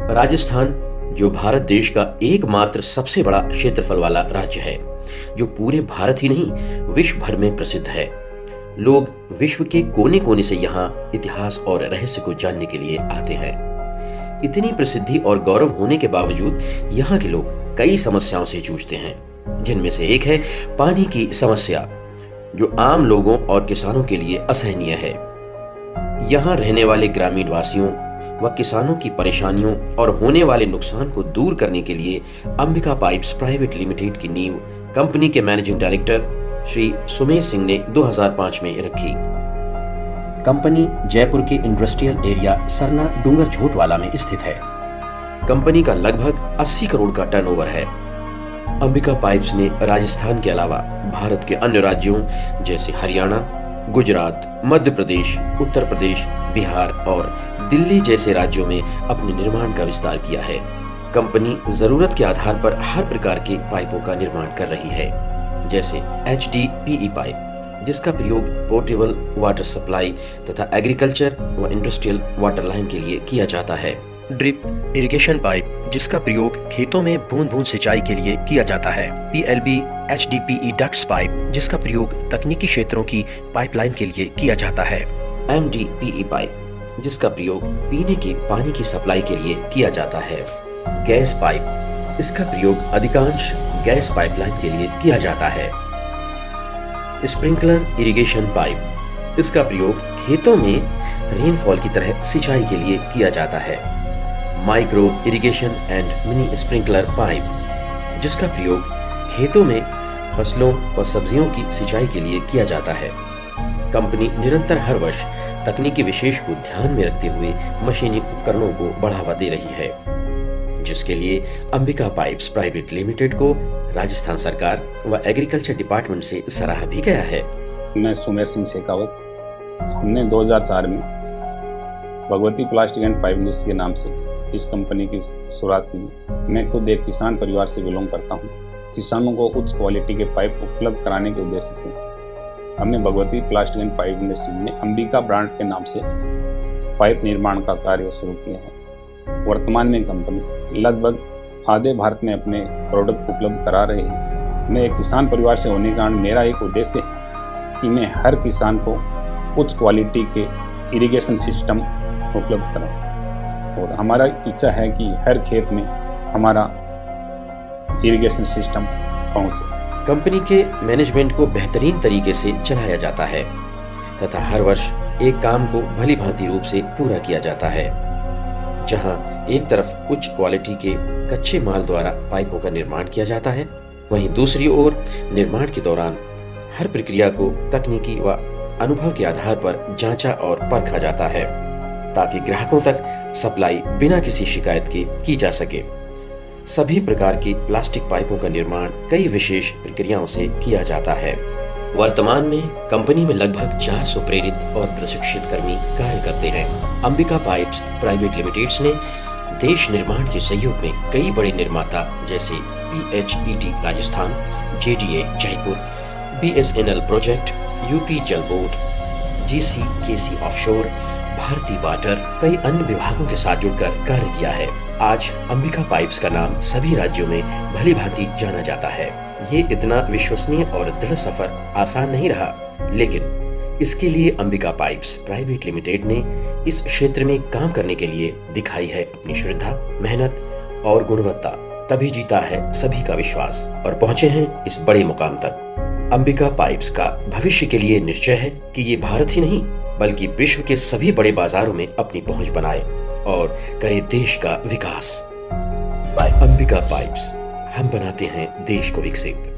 राजस्थान, जो भारत देश का एकमात्र सबसे बड़ा क्षेत्रफल वाला राज्य है, जो पूरे भारत ही नहीं विश्व भर में प्रसिद्ध है। लोग विश्व के कोने कोने से यहाँ इतिहास और रहस्य को जानने के लिए आते हैं। इतनी प्रसिद्धि और गौरव होने के बावजूद यहाँ के लोग कई समस्याओं से जूझते हैं, जिनमें से एक है पानी की समस्या, जो आम लोगों और किसानों के लिए असहनीय है। यहाँ रहने वाले ग्रामीण वासियों व किसानों की परेशानियों और होने वाले नुकसान को दूर करने के लिए अंबिका पाइप्स प्राइवेट लिमिटेड की नींव कंपनी के मैनेजिंग डायरेक्टर श्री सुमेश सिंह ने 2005 में रखी। कंपनी जयपुर के इंडस्ट्रियल एरिया सरना डूंगर झोटवाला में स्थित है। कंपनी का लगभग 80 करोड़ का टर्नओवर है। अंबिका पाइप्स ने राजस्थान के अलावा भारत के अन्य राज्यों जैसे हरियाणा, गुजरात, मध्य प्रदेश, उत्तर प्रदेश, बिहार और दिल्ली जैसे राज्यों में अपने निर्माण का विस्तार किया है। कंपनी जरूरत के आधार पर हर प्रकार के पाइपों का निर्माण कर रही है, जैसे HDPE पाइप, जिसका प्रयोग पोर्टेबल वाटर सप्लाई तथा एग्रीकल्चर व इंडस्ट्रियल वाटर लाइन के लिए किया जाता है। ड्रिप इरिगेशन पाइप, जिसका प्रयोग खेतों में बूंद बूंद सिंचाई के लिए किया जाता है। PLB HDPE डक्ट्स पाइप, जिसका प्रयोग तकनीकी क्षेत्रों की पाइपलाइन के लिए किया जाता है। MDPE पाइप, जिसका प्रयोग पीने के पानी की सप्लाई के लिए किया जाता है। गैस पाइप, इसका प्रयोग अधिकांश गैस पाइपलाइन के लिए किया जाता है। स्प्रिंकलर इरिगेशन पाइप, इसका प्रयोग खेतों में रेनफॉल की तरह सिंचाई के लिए किया जाता है। Micro irrigation and mini sprinkler pipe, जिसका प्रयोग खेतों में फसलों व सब्जियों की सिंचाई के लिए किया जाता है। कंपनी निरंतर हर वर्ष तकनीकी विशेष को ध्यान में रखते हुए मशीनी उपकरणों को बढ़ावा दे रही है, जिसके लिए अंबिका पाइप्स प्राइवेट लिमिटेड को राजस्थान सरकार व एग्रीकल्चर डिपार्टमेंट से सराहा भी गया है। मैं सुमेश सिंह शेखावत। हमने 2004 में Bhagwati plastic and pipe industry के नाम से इस कंपनी की शुरुआत की। मैं खुद एक किसान परिवार से बिलोंग करता हूँ। किसानों को उच्च क्वालिटी के पाइप उपलब्ध कराने के उद्देश्य से हमने Bhagwati plastic and pipe industry में अंबिका ब्रांड के नाम से पाइप निर्माण का कार्य शुरू किया है। वर्तमान में कंपनी लगभग आधे भारत में अपने प्रोडक्ट उपलब्ध करा रही है। मैं एक किसान परिवार से होने के कारण मेरा एक उद्देश्य है कि मैं हर किसान को उच्च क्वालिटी के इरिगेशन सिस्टम उपलब्ध कराऊं, और हमारा इच्छा है कि हर खेत में हमारा इरिगेशन सिस्टम पहुंचे। कंपनी के मैनेजमेंट को बेहतरीन तरीके से चलाया जाता है तथा हर वर्ष एक काम को भली भांति रूप से पूरा किया जाता है। जहां एक तरफ उच्च क्वालिटी के कच्चे माल द्वारा पाइपों का निर्माण किया जाता है, वहीं दूसरी ओर निर्माण के दौरान हर प्रक्रिया को तकनीकी व अनुभव के आधार पर जांचा और परखा जाता है, ताकि ग्राहकों तक सप्लाई बिना किसी शिकायत के की जा सके। सभी प्रकार की प्लास्टिक पाइपों का निर्माण कई विशेष प्रक्रियाओं से किया जाता है। वर्तमान में कंपनी में लगभग 400 प्रेरित और प्रशिक्षित कर्मी कार्य करते हैं। अंबिका पाइप्स प्राइवेट लिमिटेड ने देश निर्माण के सहयोग में कई बड़े निर्माता जैसे PHET Rajasthan, JDA Jaipur, BSNL project, UP जल board, GCKC offshore, Bharti water, कई अन्य विभागों के साथ जुड़कर कार्य किया है। आज अंबिका पाइप्स का नाम सभी राज्यों में भली भांति जाना जाता है। ये इतना विश्वसनीय और दृढ़ सफर आसान नहीं रहा, लेकिन इसके लिए अंबिका पाइप्स प्राइवेट लिमिटेड ने इस क्षेत्र में काम करने के लिए दिखाई है अपनी श्रद्धा, मेहनत और गुणवत्ता। तभी जीता है सभी का विश्वास और पहुंचे हैं इस बड़े मुकाम तक। अंबिका पाइप्स का भविष्य के लिए निश्चय है कि ये भारत ही नहीं बल्कि विश्व के सभी बड़े बाजारों में अपनी पहुंच बनाए और करे देश का विकास। अंबिका पाइप्स, हम बनाते हैं देश को विकसित।